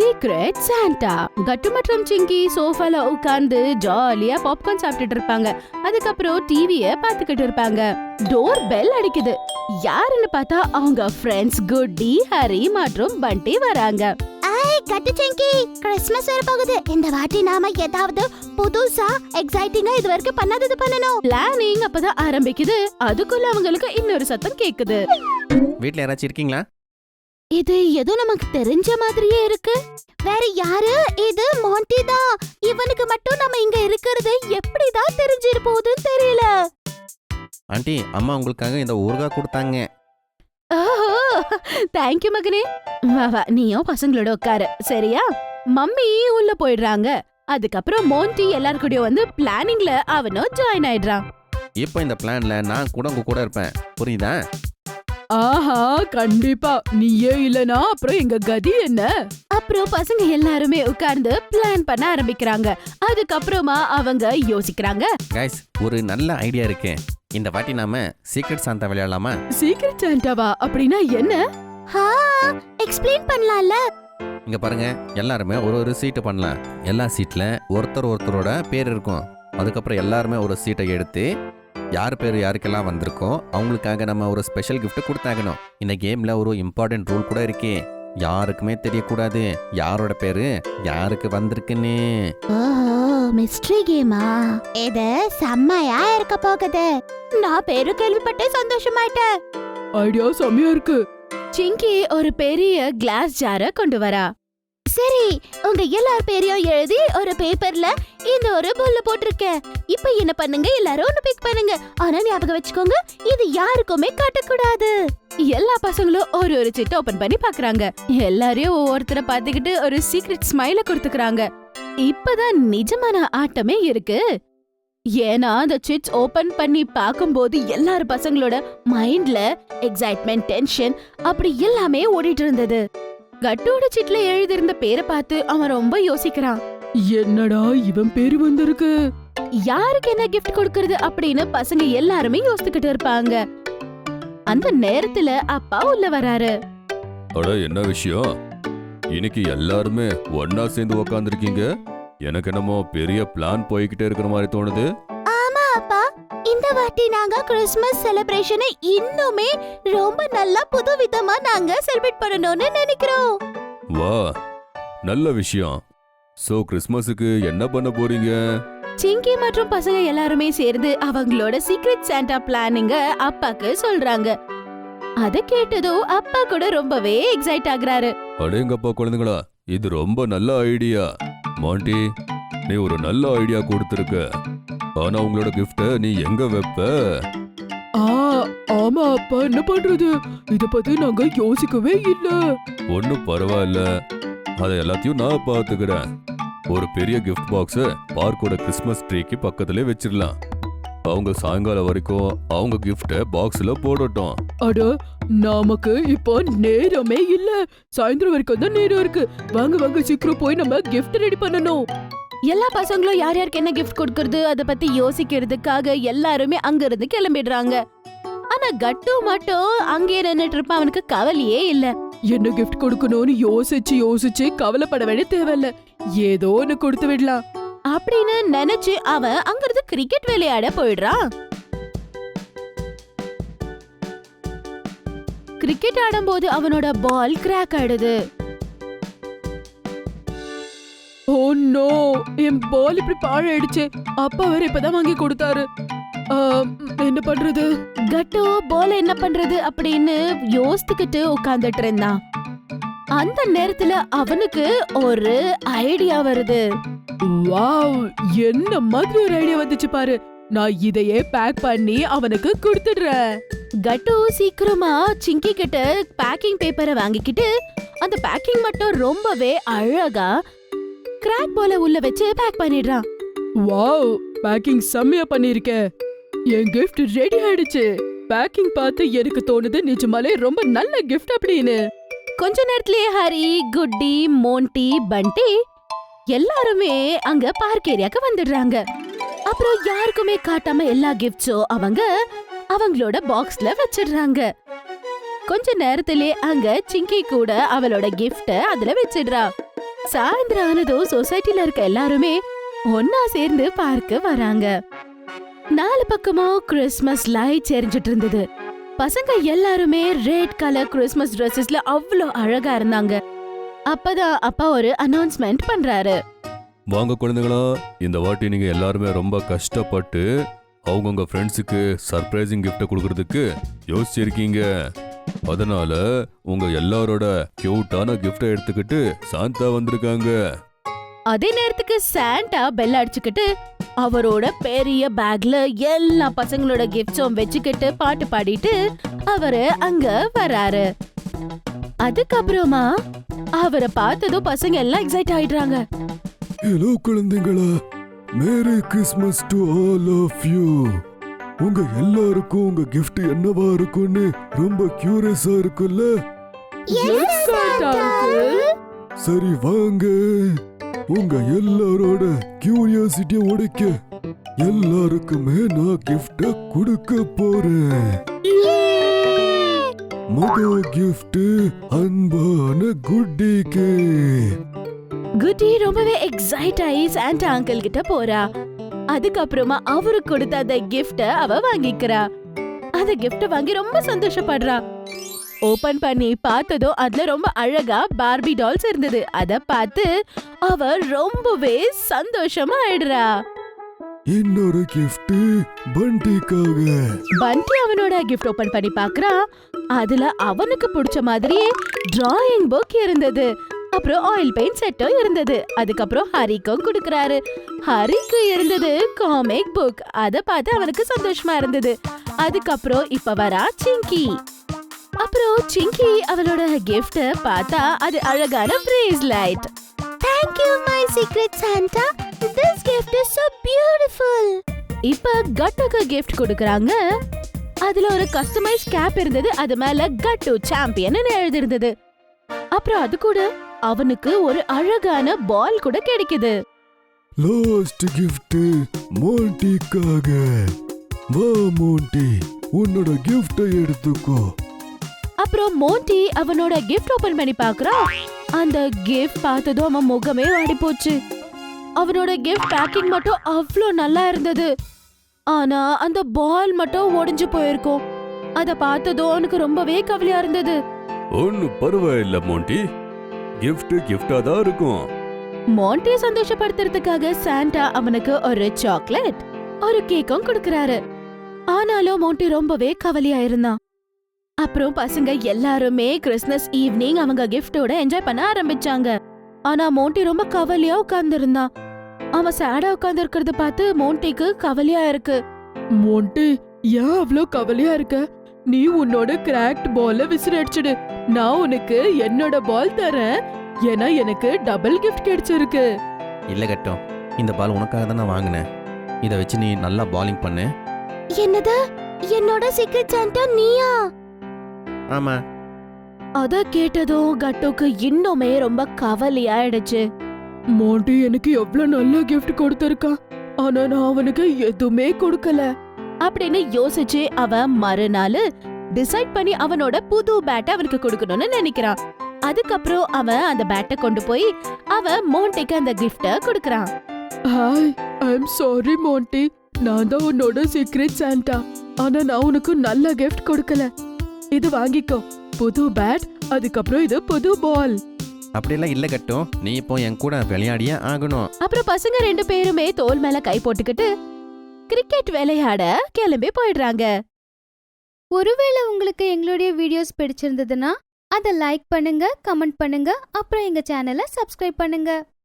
Secret Santa. கட்டு மற்றும் சிங்கி சோஃபால உட்கார்ந்து ஜாலியா பாப்கார்ன் சாப்பிட்டுட்டு இருப்பாங்க. அதுக்கப்புறம் டிவிய பாத்துக்கிட்டு இருப்பாங்க. டோர் பெல் அடிக்குது. யாருன்னு பார்த்தா அவங்க ஃப்ரெண்ட்ஸ் குட்டி, ஹரி மற்றும் பண்டி வராங்க. கட்டு சிங்கி, கிறிஸ்மஸ் வரப்போகுது. இந்த வாட்டி நாம ஏதாவது புதுசா எக்ஸைட்டிங்கா இது வரைக்கும் பண்ணாதது பண்ணணும். பிளானிங் அப்பதான் ஆரம்பிக்குது. அதுக்குள்ள அவங்களுக்கு இன்னொரு சத்தம் கேக்குது. வீட்ல யாராச்சும் இருக்கீங்களா? இது ஏதோ நமக்கு தெரிஞ்ச மாதிரியே இருக்கு. வேற யாரு? இது மாண்டி தான். இவனுக்கு மட்டும் நம்ம இங்க இருக்கிறது எப்படிதான் தெரிஞ்சிருப்போதுன்னு தெரியல. ஆண்டி, அம்மா உங்களுக்காக இந்த ஊறுகாய் கொடுத்தாங்க. ஓஹோ, தேங்க்யூ மகனே. வா வா, நீயும் பசங்களோட உட்காரு, சரியா? மம்மி உள்ள போயிடுறாங்க. அதுக்கப்புறம் மோன்டி எல்லார் கூடயும் வந்து பிளானிங்ல அவனும் ஜாயின் ஆயிடுறான். இப்போ இந்த பிளான்ல நான் கூட உங்க கூட இருப்பேன், புரியுதா? ஆஹா, கண்டிப்பா. நீயே இல்லனா அப்புறம் எங்க கதி என்ன? அப்புறம் பசங்க எல்லாருமே உட்கார்ந்து பிளான் பண்ண ஆரம்பிக்கிறாங்க. அதுக்கப்புறமா அவங்க யோசிக்கிறாங்க. கைஸ், ஒரு நல்ல ஐடியா இருக்கு. இந்த வாட்டி நாம சீக்ரெட் சாண்டா விளையாடலாமா? சீக்ரெட் சாண்டாவா? அப்படின்னா என்ன? எக்ஸ்பிளைன் பண்ணலாம்ல. இங்க பாருங்க, எல்லாருமே ஒரு சீட்டு பண்ணலாம். எல்லா சீட்ல ஒருத்தரோட பேர் இருக்கும். அதுக்கப்புறம் எல்லாருமே ஒரு சீட்டை எடுத்து யார் பேர் யாருக்கெல்லாம் வந்திருக்கோ அவங்களுக்காக நம்ம ஒரு ஸ்பெஷல் கிஃப்ட் கொடுத்தாகணும். இந்த கேம்ல ஒரு இம்பார்ட்டன்ட் ரூல் கூட இருக்கு. யாருக்குமே தெரியக்கூடாது யாரோட பேரு யாருக்கு வந்திருக்குன்னு. ஓஹோ, மிஸ்ட்ரி கேமா? இது செம்மையா இருக்க போகுது. நான் பேரு கேள்விப்பட்டே சந்தோஷமாயிட்டேன். ஐடியா செம்மையா இருக்கு. சிங்கி ஒரு பெரிய கிளாஸ் ஜார கொண்டு வரா. சரி, உங்க எல்லார் பேரையும் எழுதி ஒரு பேப்பர்ல இந்த ஒரு புல்ல போட்டிருக்கேன். இப்போ என்ன பண்ணுங்க, எல்லாரும் ஒன்னு பிக் பண்ணுங்க. ஆனா ஞாபகம் வச்சுக்கோங்க, இது யாருக்குமே காட்டக்கூடாது. எல்லா பசங்களும் ஒரு சிட்டை ஓபன் பண்ணி பாக்குறாங்க. எல்லாரையும் ஒவ்வொருத்தரை பாத்துக்கிட்டு ஒரு சீக்ரெட் ஸ்மைல கொடுத்துக்கறாங்க. இப்பதான் நிஜமான ஆட்டமே இருக்கு. ஏன்னா அந்த சிட்ஸ் ஓபன் பண்ணி பாக்கும்போது எல்லார் பசங்களோட மைண்ட்ல எக்ஸைட்மெண்ட், டென்ஷன் அப்படி எல்லாமே ஓடிட்டு இருந்தது. கட்டோட சிட்ல எழுதிருந்த பேரை பார்த்து அவன் ரொம்ப யோசிக்கிறான். என்னடா இவன் பேரு வந்திருக்கு, யாருக்கு என்ன கிஃப்ட் கொடுக்கறது அப்படின்னு பசங்க எல்லாருமே யோசிச்சுக்கிட்டு இருப்பாங்க. அந்த நேரத்துல அப்பா உள்ள வராரு. அட, என்ன விஷயம்? இன்னைக்கு எல்லாருமே ஒன்னா சேர்ந்து உக்காந்துருக்கீங்க. எனக்கு என்னமோ பெரிய பிளான் போய்கிட்டே இருக்கிற மாதிரி தோணுது. ஆமா அப்பா, இந்த வாட்டி நாங்க கிறிஸ்மஸ் செலிப்ரேஷனை இன்னுமே ரொம்ப நல்லா புது விதமா நாங்க செலிப்ரேட் பண்ணணும்னு நினைக்கிறோம். வா, நல்ல விஷயம். சோ கிறிஸ்மஸுக்கு என்ன பண்ண போறீங்க? சிங்கி மற்றும் பசங்க எல்லாருமே சேர்ந்து அவங்களோட சீக்ரெட் சாண்டா பிளானிங்க அப்பாக்கு சொல்றாங்க. அத கேட்டதும் அப்பா கூட ரொம்பவே எக்ஸைட் ஆகுறாரு. அடேங்கப்பா குழந்தைங்களா, இது ரொம்ப நல்ல ஐடியா. மாண்டி, நீ ஒரு நல்ல ஐடியா கொடுத்திருக்க. ஆனா உங்களோட கிஃப்ட நீ எங்க வைப்ப? ஆமா அப்பா, என்ன பண்றது? இத பத்தி நாங்க யோசிக்கவே இல்ல. ஒன்னும் பரவாயில்ல, அதை எல்லாத்தையும் நான் பாத்துக்கிறேன். ஒரு பெரிய கிஃப்ட் பாக்ஸ பார்க்கோட கிறிஸ்மஸ் ட்ரீக்கு பக்கத்திலே வச்சிடலாம். அவங்க சாயங்காலம் வரைக்கும் அவங்க கிஃப்ட பாக்ஸ்ல போடட்டும். அட, நமக்கு இப்போ நேரமே இல்ல. சாயந்தரம் வரைக்கும் தான் நேரம் இருக்கு. வாங்க வாங்க, சீக்கிரம் போய் நம்ம கிஃப்ட் ரெடி பண்ணணும். எல்லா பசங்களும் யார் யாருக்கு என்ன கிஃப்ட் கொடுக்கறது அத பத்தி யோசிக்கிறதுக்காக எல்லாருமே அங்க இருந்து கிளம்பிடுறாங்க. ஆனா கட்டு மட்டும் அங்கே நின்னுட்டு இருப்பான். அவனுக்கு கவலையே இல்ல. என்ன கிஃப்ட் கொடுக்கணும்னு யோசிச்சு கவலைப்பட வேண்டிய தேவையில்ல. ஏதோ ஒன்னு கொடுத்து விடலாம் அப்படின்னு நினைச்சு அவன் அங்கிருந்து கிரிக்கெட் விளையாட போயிடுறான். கிரிக்கெட் ஆடும்போது அவனோட பால் கிராக் ஆயிடுது. ஓ நோ, என் பால் இப்படி பாழாயிடுச்சு. அப்பா வேற இப்பதான் வாங்கி கொடுத்தாரு. என்ன பண்றது? கட்டு பால் என்ன பண்றது அப்படின்னு யோசித்துக்கிட்டு உட்கார்ந்துட்டு இருந்தான். அந்த நேரத்துல அவனுக்கு ஒரு ஐடியா வருது. வாவ், என்ன மாதிரி ஒரு ஐடியா வந்துச்சு பாரு. நான் இதையே பேக் பண்ணி அவனுக்கு கொடுத்துடுறேன். கட்டு சீக்கிரமா சிங்கி கிட்ட பேக்கிங் பேப்பரை வாங்கிக்கிட்டு அந்த பேக்கிங் மட்டும் ரொம்பவே அழகா கிராக் பால உள்ள வச்சு பேக் பண்ணிடுறான். வாவ், பேக்கிங் செம்மையா பண்ணிருக்க. என் கிஃப்ட் ரெடி ஆயிடுச்சு. பேக்கிங் பார்த்து எனக்கு தோணுது நிஜமாலே ரொம்ப நல்ல கிஃப்ட் அப்படின்னு. கொஞ்ச நேரத்திலேயே ஹரி, குட்டி, மோன்டி, பண்டி எல்லாருமே அங்க பார்க் ஏரியாக்கு வந்துடுறாங்க. அப்புறம் யாருக்குமே காட்டாம எல்லா கிஃப்ட்ஸும் அவங்களோட பாக்ஸ்ல வச்சிடுறாங்க. கொஞ்ச நேரத்திலே அங்க சிங்கி கூட அவளோட கிஃப்ட அதுல வச்சிடுறா. சாயந்தரம் ஆனதும் சொசைட்டில இருக்க எல்லாருமே ஒன்னா சேர்ந்து பார்க்க வராங்க. 4 பக்கமும் கிறிஸ்மஸ் லைட்ஸ் எரிஞ்சிட்டு இருந்தது. பசங்க எல்லாருமே ரெட் கலர் கிறிஸ்மஸ் ட்ரெஸ்ஸஸ்ல அவ்வளோ அழகா இருந்தாங்க. அப்பதான் அப்பா ஒரு அனௌன்ஸ்மெண்ட் பண்றாரு. வாங்க குழந்தைகளா, இந்த வாட்டி நீங்க எல்லாருமே ரொம்ப கஷ்டப்பட்டு அவங்கவுங்க ஃப்ரெண்ட்ஸுக்கு சர்ப்ரைசிங் கிஃப்ட் கொடுக்கறதுக்கு யோசிச்சிருக்கீங்க. அதனால உங்க எல்லாரோட கியூட்டான கிஃப்டை எடுத்துக்கிட்டு சாந்தா வந்திருக்காங்க. அதே நேரத்துக்கு சாண்டா பெல் அடிச்சுக்கிட்டு அவரோட பெரிய பேக்ல எல்லா பசங்களோட கிஃப்ட்ஸும் வச்சுக்கிட்டு பாட்டு பாடிட்டு அவரு அங்க வராரு. அதுக்கப்புறமா அவரை பார்த்ததும் பசங்க எல்லாம் எக்ஸைட் ஆயிடுறாங்க. ஹலோ குழந்தைங்களா, merry Christmas to all of you. உங்க எல்லாருக்கும் உங்க gift என்னவா இருக்கும்னு ரொம்ப கியூரியஸா இருக்குல்ல? சரி வாங்க, உங்க எல்லாரோட கியூரியாசிட்டிய உடைக்க எல்லாருக்குமே நான் கிஃப்ட கொடுக்க போறேன். முதல் gift அன்பான குட்டிக்கு. குட்டி ரொம்பவே எக்ஸைட் ஆகி சாண்டா அங்கிள் கிட்ட போறா. அதுக்கப்புறமா அவரு கொடுத்த அந்த கிஃப்ட அவ வாங்கிக்கிறா. அந்த கிஃப்ட வாங்கி ரொம்ப சந்தோஷப்படுறா. ஓபன் பண்ணி பார்த்ததும் அதுல ரொம்ப அழகா பார்பி டால்ஸ் இருந்தது. அத பார்த்து அவ ரொம்பவே சந்தோஷமா ஆயிடுறா. இன்னொரு கிஃப்ட் பண்டிக்காக. பண்டி அவனோட கிஃப்ட் ஓபன் பண்ணி பார்க்கறா. அதுல அவனுக்கு பிடிச்ச மாதிரியே டிராயிங் புக் இருந்தது. அப்புறம் ஆயில் பெயிண்ட் செட்டும் இருந்தது. அதுக்கப்புறம் ஹரிக்கும் கொடுக்கறாரு. ஹரிக்கு இருந்தது காமிக் புக். அத பார்த்து அவனுக்கு சந்தோஷமா இருந்தது. அதுக்கப்புறம் இப்ப வரா சிங்கி. அப்புறம் சிங்கி அவளோட கிஃப்ட் பார்த்தா அது அழகான bracelet. Thank you, my secret Santa. This gift is so beautiful. இப்ப கட்டுக்கு கிஃப்ட் கொடுக்கறாங்க. அதுல ஒரு கஸ்டமைஸ் கேப் இருந்தது. அது மேல கட்டு சாம்பியன் எழுதி இருந்தது. அப்புறம் அது கூட அவனுக்கு ஒரு அழகான பால் கூட கிடைக்குது. லாஸ்ட் கிஃப்ட் மோண்டிக்காக. வா மோண்டி, உன்னோட கிஃப்ட எடுத்துக்கோ. அப்புறம் மோண்டி அவனோட கிஃப்ட் ஓபன் பண்ணி பார்க்கறான். அந்த கிஃப்ட் பார்த்ததும் அவன் முகமே வாடி போச்சு. அவனோட கிஃப்ட் பேக்கிங் மட்டும் அவ்வளோ நல்லா இருந்தது. ஆனா அந்த பால் மட்டும் உடைஞ்சு போயிருக்கும். அத பார்த்ததும் அவனுக்கு ரொம்பவே கவலையா இருந்தது. ஒன்னும் பரவாயில்ல மோண்டி, கிஃப்ட் கிஃப்டா தான் இருக்கும். மோண்டியை சந்தோஷப்படுத்துறதுக்காக சாண்டா அவனுக்கு ஒரு சாக்லேட் ஒரு கேக்கும் கொடுக்கறாரு. ஆனாலும் மோண்டி ரொம்பவே கவலையா இருந்தான். அப்புறம் பசங்க எல்லாருமே கிறிஸ்மஸ் ஈவினிங் அவங்க கிஃப்டோட என்ஜாய் பண்ண ஆரம்பிச்சாங்க. ஆனா மோண்டி ரொம்ப கவலையா உட்கார்ந்து இருந்தான். அவன் சேடா உட்கார்ந்து இருக்கிறத பார்த்து மோண்டிக்கு கவலையா இருக்கு. மோண்டி, ஏன் அவ்ளோ கவலையா இருக்க? நீ உன்னோட கிராக்ட் பால விசிறி அடிச்சிடு. நான் உனக்கு என்னோட பால் தரேன். ஏன்னா எனக்கு டபுள் கிஃப்ட் கிடைச்சிருக்கு. இல்லை கட்டும், இந்த பால் உனக்காக தான் நான் வாங்கினேன். இதை வச்சு நீ நல்லா பாலிங் பண்ணு. என்னது? என்னோட சீக்ரெட் சாண்டா நீயா? ஆமா. அத கேட்டதும் கட்டுக்கு இன்னுமே ரொம்ப கவலையாயிடுச்சு. மோண்டி எனக்கு எவ்ளோ நல்ல கிஃப்ட் கொடுத்திருக்கான். ஆனா நான் அவனுக்கு எதுவுமே கொடுக்கல அப்படின்னு யோசிச்சு அவன் மறுநாள் டிசைட் பண்ணி அவனோட புது பேட்டை அவனுக்கு கொடுக்கணும்னு நினைக்கிறான். அதுக்கப்புறம் அவன் அந்த பேட்டை கொண்டு போய் அவன் மோண்டிக்கு அந்த கிஃப்ட கொடுக்கறான். Hi, I am sorry Monty. நான் தான் உன்னோட சீக்ரெட் சாண்டா. ஆனா நான் உனக்கு நல்ல கிஃப்ட் கொடுக்கல. இது வாங்கிக்கோ, புது பேட். அதுக்கப்புறம் இது புது பால். அப்படியெல்லாம் இல்லை கட்டும், நீ இப்போ என் கூட விளையாடியே ஆகணும். அப்புறம் பசங்க 2 பேருமே தோல் மேல கை போட்டுக்கிட்டு கிரிக்கெட் விளையாட கிளம்பி போயிடுறாங்க. ஒருவேளை உங்களுக்கு எங்களுடைய வீடியோஸ் பிடிச்சிருந்ததுன்னா அதை லைக் பண்ணுங்க, கமெண்ட் பண்ணுங்க, அப்புறம் எங்க சேனலை சப்ஸ்கிரைப் பண்ணுங்க.